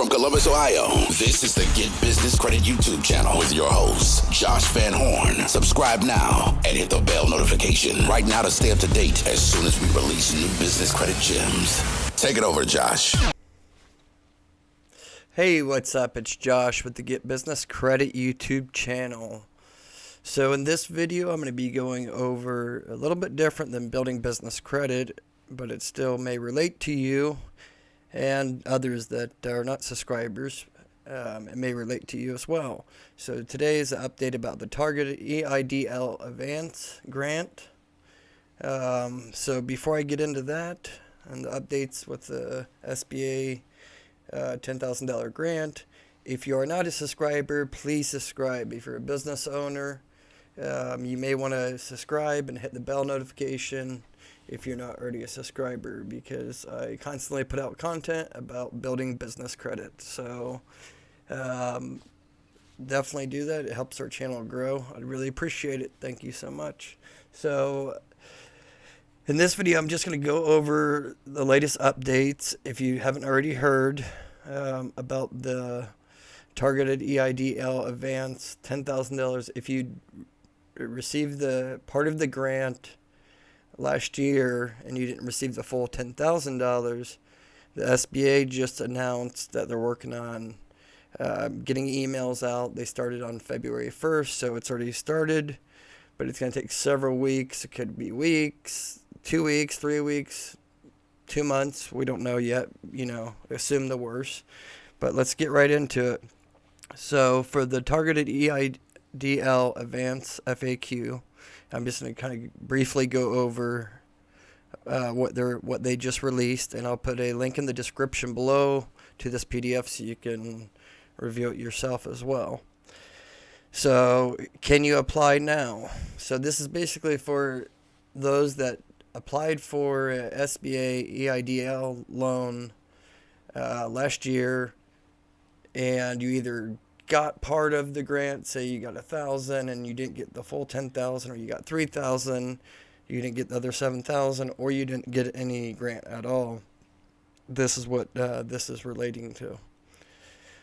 From Columbus, Ohio, this is the Get Business Credit YouTube channel with your host, Josh Van Horn. Subscribe now and hit the bell notification right now to stay up to date as soon as we release new business credit gems. Take it over, Josh. Hey, what's up? It's Josh with the Get Business Credit YouTube channel. So in this video, I'm going to be going over a little bit different than building business credit, but it still may relate to you and others that are not subscribers. It may relate to you as well. So today is an update about the targeted EIDL Advance Grant. So before I get into that and the updates with the SBA $10,000 grant, if you are not a subscriber, please subscribe. If you're a business owner, you may want to subscribe and hit the bell notification if you're not already a subscriber, because I constantly put out content about building business credit. So definitely do that. It helps our channel grow. I'd really appreciate it. Thank you so much. So in this video, I'm just going to go over the latest updates. If you haven't already heard about the targeted EIDL advance $10,000, if you received the part of the grant last year and you didn't receive the full $10,000, the SBA just announced that they're working on getting emails out. They started on February 1st, so it's already started, but it's going to take several weeks. It could be weeks, 2 weeks, 3 weeks, 2 months. We don't know yet, assume the worst. But let's get right into it. So for the targeted EIDL Advance FAQ, I'm just going to kind of briefly go over what they just released, and I'll put a link in the description below to this PDF so you can review it yourself as well. So, can you apply now? So this is basically for those that applied for a SBA EIDL loan last year, and you either got part of the grant, say you got $1,000 and you didn't get the full $10,000, or you got $3,000, you didn't get the other $7,000, or you didn't get any grant at all. This is what this is relating to.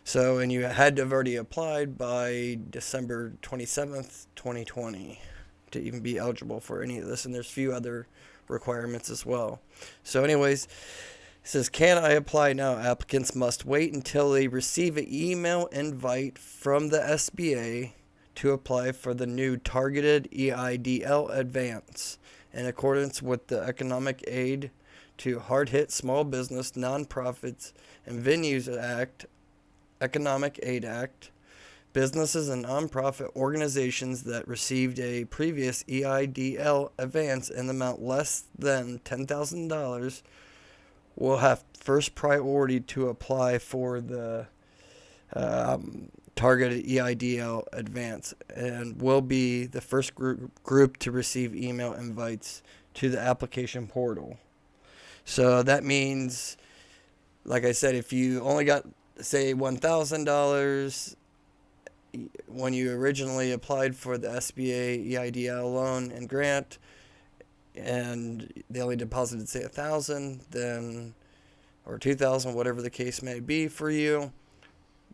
So, and you had to have already applied by December 27th, 2020 to even be eligible for any of this, and there's a few other requirements as well. So anyways, it says, can I apply now? Applicants must wait until they receive an email invite from the SBA to apply for the new targeted EIDL advance in accordance with the Economic Aid to Hard-Hit Small Business, Nonprofits, and Venues Act, Economic Aid Act. Businesses and nonprofit organizations that received a previous EIDL advance in the amount less than $10,000 will have first priority to apply for the targeted EIDL advance, and will be the first group to receive email invites to the application portal. So that means, like I said, if you only got, say, $1,000 when you originally applied for the SBA EIDL loan and grant, and they only deposited, say, $1,000, then, or $2,000, whatever the case may be for you,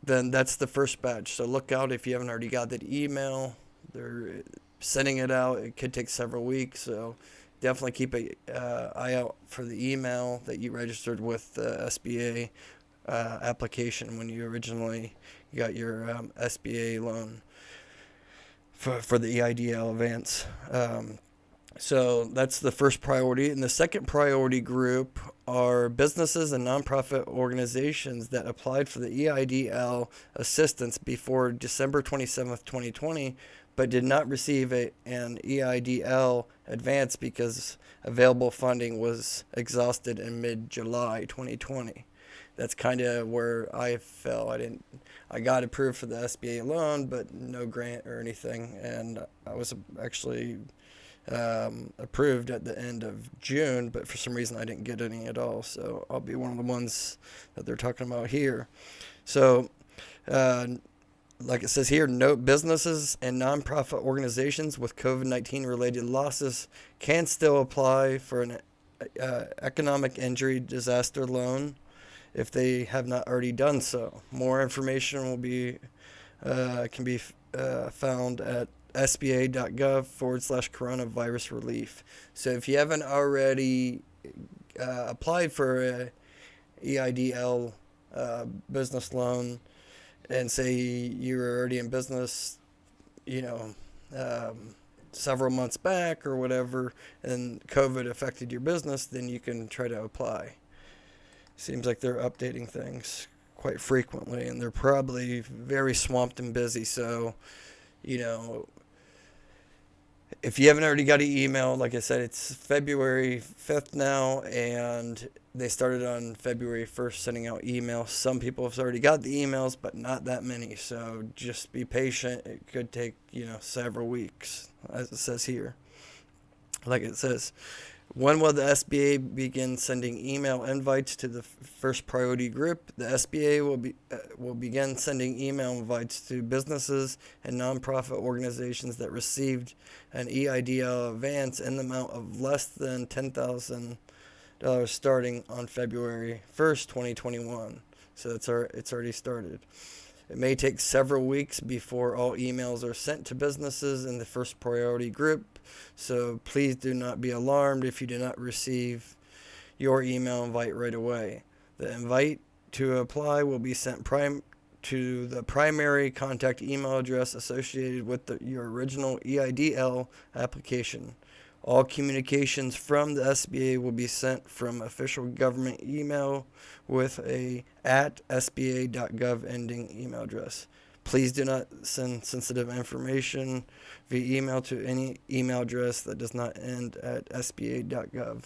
then that's the first batch. So look out if you haven't already got that email. They're sending it out. It could take several weeks, so definitely keep an eye out for the email that you registered with the SBA application when you originally got your SBA loan for the EIDL advance. So that's the first priority. And the second priority group are businesses and nonprofit organizations that applied for the EIDL assistance before December 27th, 2020, but did not receive an EIDL advance because available funding was exhausted in mid-July 2020. That's kind of where I fell. I got approved for the SBA loan, but no grant or anything. And I was actually approved at the end of June, but for some reason I didn't get any at all. So I'll be one of the ones that they're talking about here. So, like it says here, note businesses and nonprofit organizations with COVID-19 related losses can still apply for an economic injury disaster loan if they have not already done so. More information will be can be found at sba.gov/coronavirus relief. So if you haven't already applied for a EIDL business loan, and say you were already in business, several months back or whatever, and COVID affected your business, then you can try to apply. Seems like they're updating things quite frequently, and they're probably very swamped and busy. So, if you haven't already got an email, like I said, it's February 5th now, and they started on February 1st sending out emails. Some people have already got the emails, but not that many. So just be patient. It could take, several weeks, as it says here. Like it says, when will the SBA begin sending email invites to the first priority group? The SBA will begin sending email invites to businesses and nonprofit organizations that received an EIDL advance in the amount of less than $10,000 starting on February 1st, 2021. So it's already started. It may take several weeks before all emails are sent to businesses in the first priority group, so please do not be alarmed if you do not receive your email invite right away. The invite to apply will be sent to the primary contact email address associated with your original EIDL application. All communications from the SBA will be sent from official government email with a @sba.gov ending email address. Please do not send sensitive information via email to any email address that does not end at sba.gov.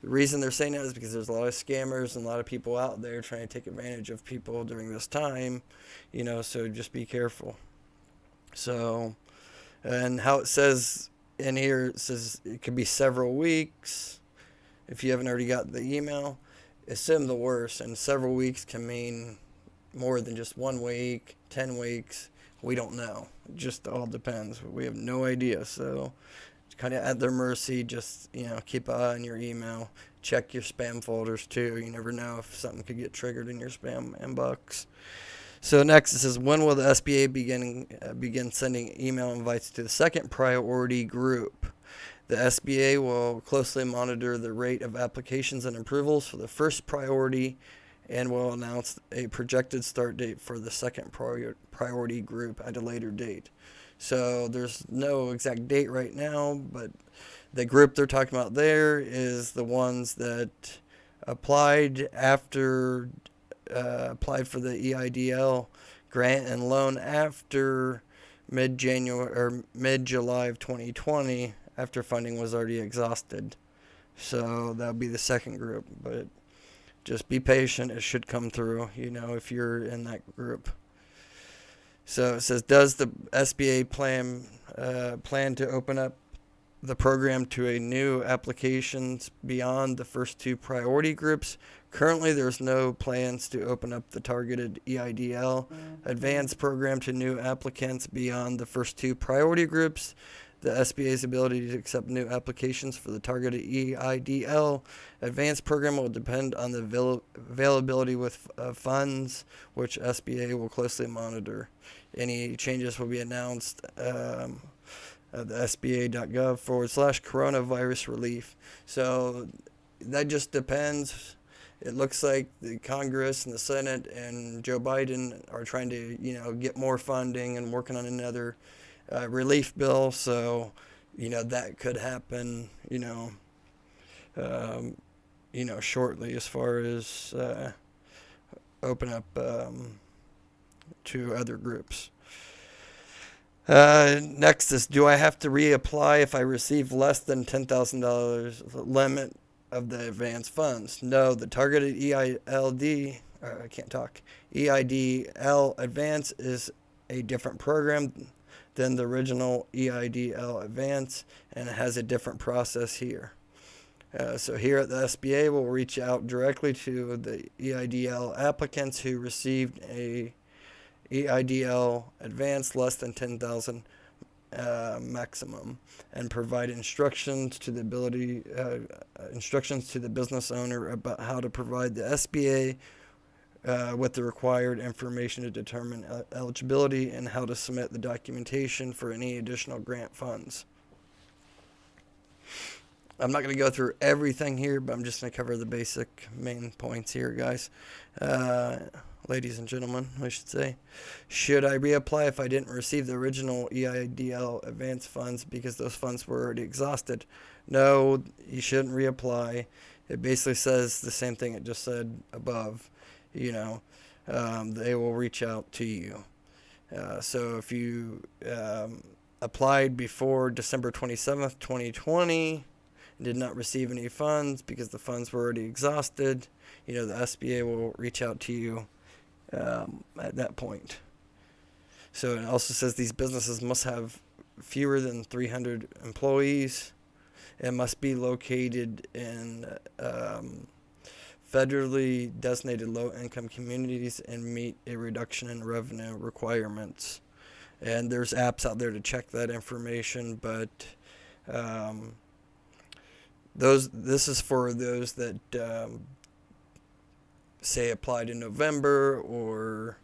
The reason they're saying that is because there's a lot of scammers and a lot of people out there trying to take advantage of people during this time, so just be careful. So, and how it says in here, it says it could be several weeks if you haven't already got the email. Assume the worst, and several weeks can mean more than just 1 week, 10 weeks. We don't know. It just all depends. We have no idea. So it's kind of at their mercy. Just, keep an eye on your email. Check your spam folders too. You never know if something could get triggered in your spam inbox. So next it says, when will the SBA begin sending email invites to the second priority group? The SBA will closely monitor the rate of applications and approvals for the first priority and will announce a projected start date for the second priority group at a later date. So there's no exact date right now, but the group they're talking about there is the ones that applied for the EIDL grant and loan after mid-January or mid-July of 2020, after funding was already exhausted. So that'll be the second group, but just be patient. It should come through, if you're in that group. So it says, does the SBA plan to open up the program to a new applications beyond the first two priority groups? Currently, there's no plans to open up the targeted EIDL advance program to new applicants beyond the first two priority groups. The SBA's ability to accept new applications for the targeted EIDL advance program will depend on the availability with funds, which SBA will closely monitor. Any changes will be announced at the sba.gov/coronavirus relief. So that just depends. It looks like the Congress and the Senate and Joe Biden are trying to, get more funding and working on another relief bill. So, that could happen, shortly as far as open up to other groups. Next is, do I have to reapply if I receive less than $10,000 limit of the advance funds? No, the targeted EIDL advance is a different program than the original EIDL advance, and it has a different process here. So here at the SBA, we'll reach out directly to the EIDL applicants who received a EIDL advance less than $10,000 maximum, and provide instructions to the business owner about how to provide the SBA with the required information to determine eligibility and how to submit the documentation for any additional grant funds. I'm not going to go through everything here, but I'm just going to cover the basic main points here, guys. Ladies and gentlemen, I should say. Should I reapply if I didn't receive the original EIDL advance funds because those funds were already exhausted? No, you shouldn't reapply. It basically says the same thing it just said above. They will reach out to you. So if you applied before December 27th, 2020, and did not receive any funds because the funds were already exhausted, the SBA will reach out to you at that point. So it also says these businesses must have fewer than 300 employees and must be located in federally designated low-income communities and meet a reduction in revenue requirements. And there's apps out there to check that information, but this is for those that say applied in November or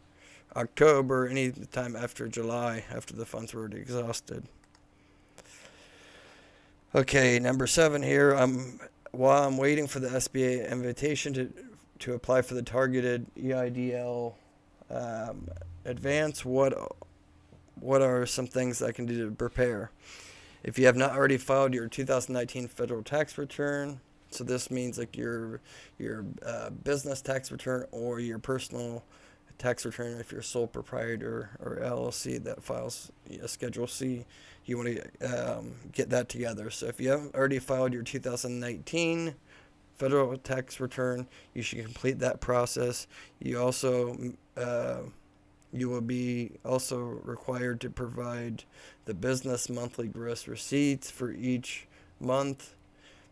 October, any time after July, after the funds were already exhausted. Okay, number 7 here. While I'm waiting for the SBA invitation to apply for the targeted EIDL advance, what are some things I can do to prepare? If you have not already filed your 2019 federal tax return, so this means like your business tax return or your personal tax return if you're a sole proprietor or LLC that files a Schedule C, you want to get that together. So if you haven't already filed your 2019 federal tax return, you should complete that process. You will be also required to provide the business monthly gross receipts for each month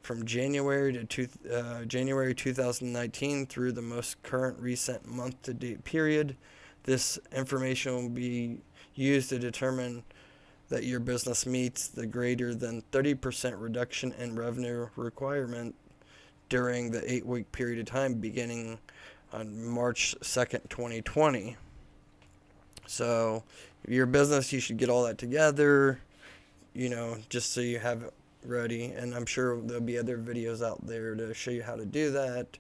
from January 2019 through the most current recent month-to-date period. This information will be used to determine that your business meets the greater than 30% reduction in revenue requirement during the 8-week period of time beginning on March 2nd, 2020. So your business, you should get all that together, just so you have it ready. And I'm sure there'll be other videos out there to show you how to do that.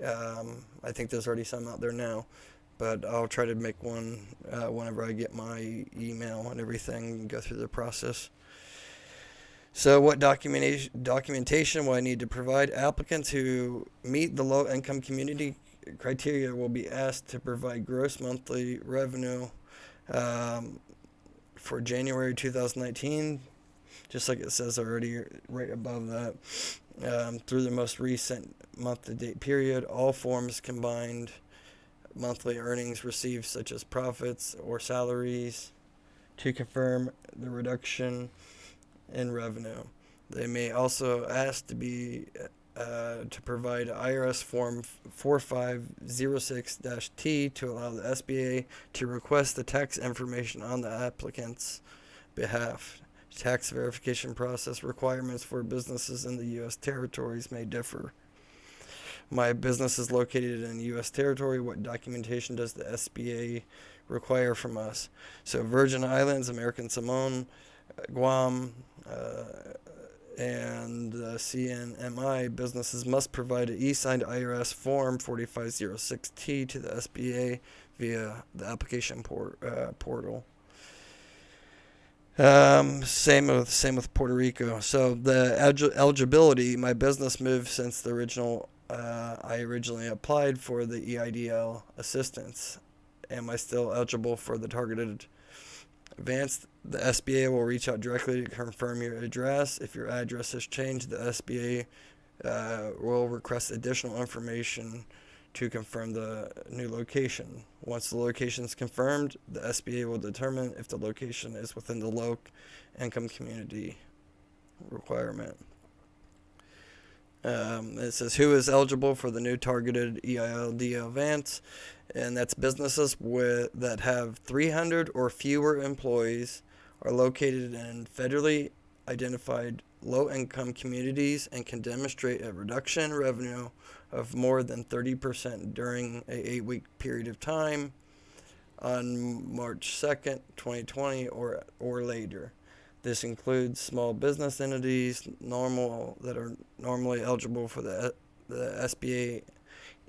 I think there's already some out there now, but I'll try to make one whenever I get my email and everything and go through the process. So what documentation will I need to provide? Applicants who meet the low-income community criteria will be asked to provide gross monthly revenue for January 2019, just like it says already right above that, through the most recent month-to-date period. All forms combined monthly earnings received, such as profits or salaries, to confirm the reduction in revenue. They may also ask to provide IRS Form 4506-T to allow the SBA to request the tax information on the applicant's behalf. Tax verification process requirements for businesses in the U.S. territories may differ. My business is located in the U.S. territory. What documentation does the SBA require from us? So Virgin Islands, American Samoan, Guam, and CNMI businesses must provide an e-signed IRS Form 4506-T to the SBA via the application portal. Same with Puerto Rico. So the eligibility, my business moved since the original. I originally applied for the EIDL assistance. Am I still eligible for the targeted advance? The SBA will reach out directly to confirm your address. If your address has changed, the SBA will request additional information to confirm the new location. Once the location is confirmed, the SBA will determine if the location is within the low income community requirement. It says who is eligible for the new targeted EIDL advance, and that's businesses that have 300 or fewer employees, are located in federally identified low-income communities, and can demonstrate a reduction in revenue of more than 30% during a 8-week period of time on March 2nd, 2020 or later. This includes small business entities that are normally eligible for the SBA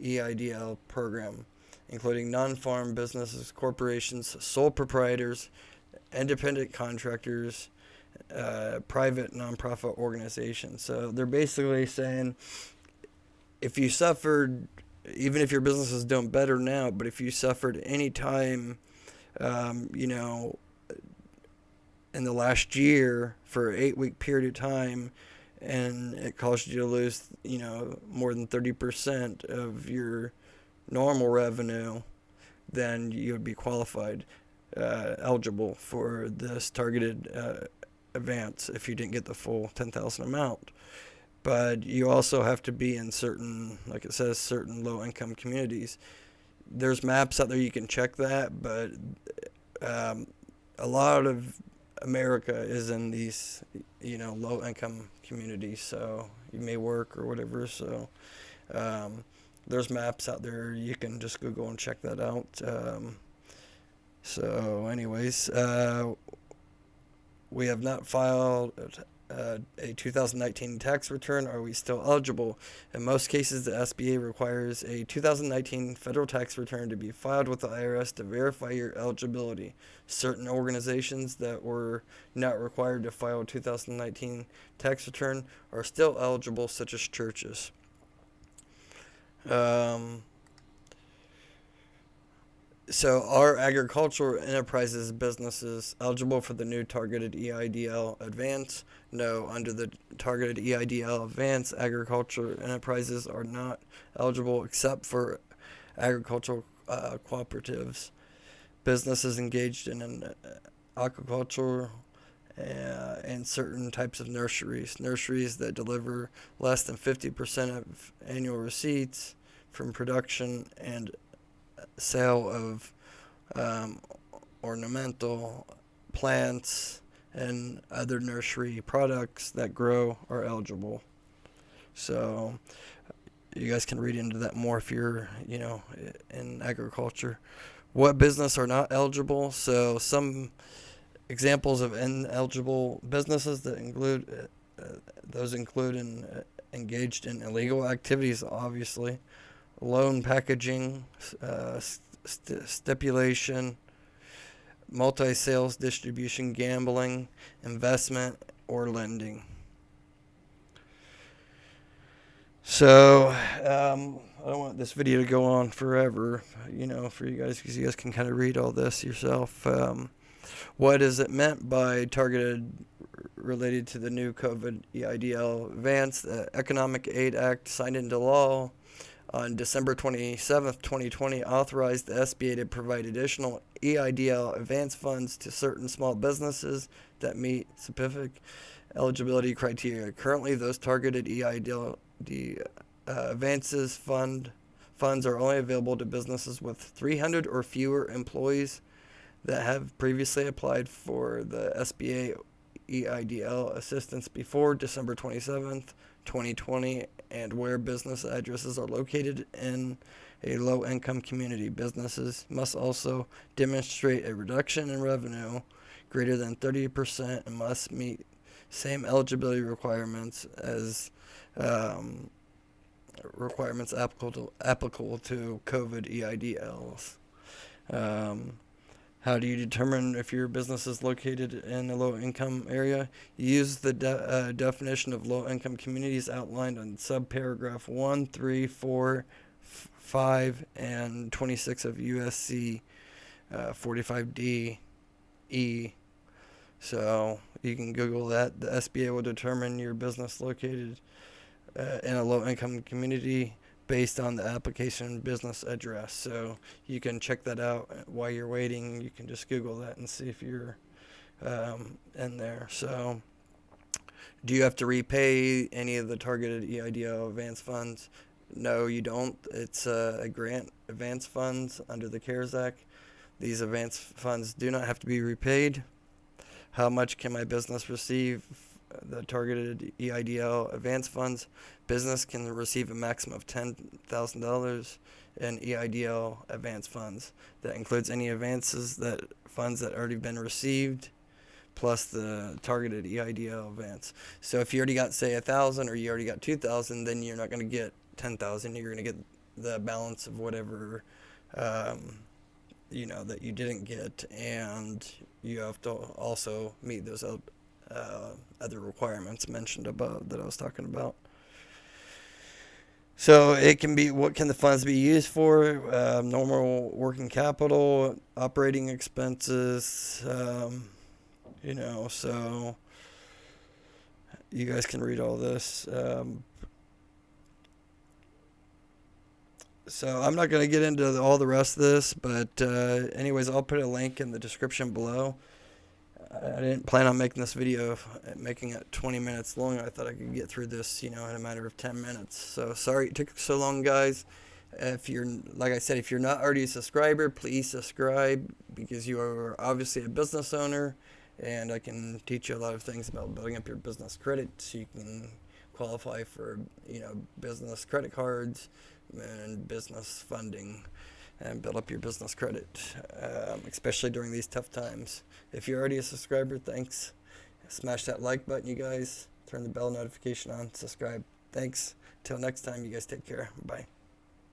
EIDL program, including non-farm businesses, corporations, sole proprietors, independent contractors, private nonprofit organizations. So they're basically saying if you suffered, even if your business is doing better now, but if you suffered any time, in the last year for an 8-week period of time, and it caused you to lose, more than 30% of your normal revenue, then you would be qualified, eligible for this targeted advance if you didn't get the full $10,000 amount. But you also have to be in certain, like it says, certain low-income communities. There's maps out there you can check that, but a lot of America is in these, low-income communities, so you may work or whatever. So there's maps out there. You can just Google and check that out. So anyways, we have not filed a 2019 tax return. Are we still eligible? In most cases, the SBA requires a 2019 federal tax return to be filed with the IRS to verify your eligibility. Certain organizations that were not required to file a 2019 tax return are still eligible, such as churches. So are agricultural enterprises businesses eligible for the new targeted EIDL advance? No, under the targeted EIDL advance, agricultural enterprises are not eligible except for agricultural cooperatives, businesses engaged in aquaculture, and certain types of nurseries that deliver less than 50% of annual receipts from production and sale of ornamental plants and other nursery products that grow are eligible. So you guys can read into that more if you're, in agriculture. What business are not eligible? So some examples of ineligible businesses that include engaged in illegal activities, obviously. Loan packaging, stipulation, multi-sales distribution, gambling, investment, or lending. So I don't want this video to go on forever, for you guys, because you guys can kind of read all this yourself. What is it meant by targeted related to the new COVID EIDL advance? The Economic Aid Act signed into law on December 27th, 2020, authorized the SBA to provide additional EIDL advance funds to certain small businesses that meet specific eligibility criteria. Currently, those targeted EIDL advances funds are only available to businesses with 300 or fewer employees that have previously applied for the SBA EIDL assistance before December 27th, 2020, and where business addresses are located in a low-income community. Businesses must also demonstrate a reduction in revenue greater than 30% and must meet same eligibility requirements as requirements applicable to COVID EIDLs. How do you determine if your business is located in a low-income area? You use the definition of low-income communities outlined on subparagraph 1, 3, 4, 5, and 26 of USC 45D-E. So you can Google that. The SBA will determine your business located in a low-income community based on the application business address. So you can check that out while you're waiting. You can just Google that and see if you're in there. So do you have to repay any of the targeted EIDL advance funds? No, you don't. It's a grant advance funds under the CARES Act. These advance funds do not have to be repaid. How much can my business receive the targeted EIDL advance funds. Business can receive a maximum of $10,000 in EIDL advance funds. That includes any advances that funds that already been received, plus the targeted EIDL advance. So if you already got, say, 1,000 or you already got 2,000, then you're not going to get 10,000. You're going to get the balance of whatever that you didn't get, and you have to also meet those other requirements mentioned above that I was talking about. So it can be, what can the funds be used for? Normal working capital, operating expenses, so you guys can read all this. So I'm not going to get into all the rest of this, but anyways, I'll put a link in the description below. I didn't plan on making this video, making it 20 minutes long. I thought I could get through this, in a matter of 10 minutes. So sorry it took so long, guys. Like I said, if you're not already a subscriber, please subscribe, because you are obviously a business owner, and I can teach you a lot of things about building up your business credit so you can qualify for, business credit cards and business funding, and build up your business credit, especially during these tough times. If you're already a subscriber, thanks. Smash that like button, you guys. Turn the bell notification on. Subscribe. Thanks. Till next time, you guys take care. Bye.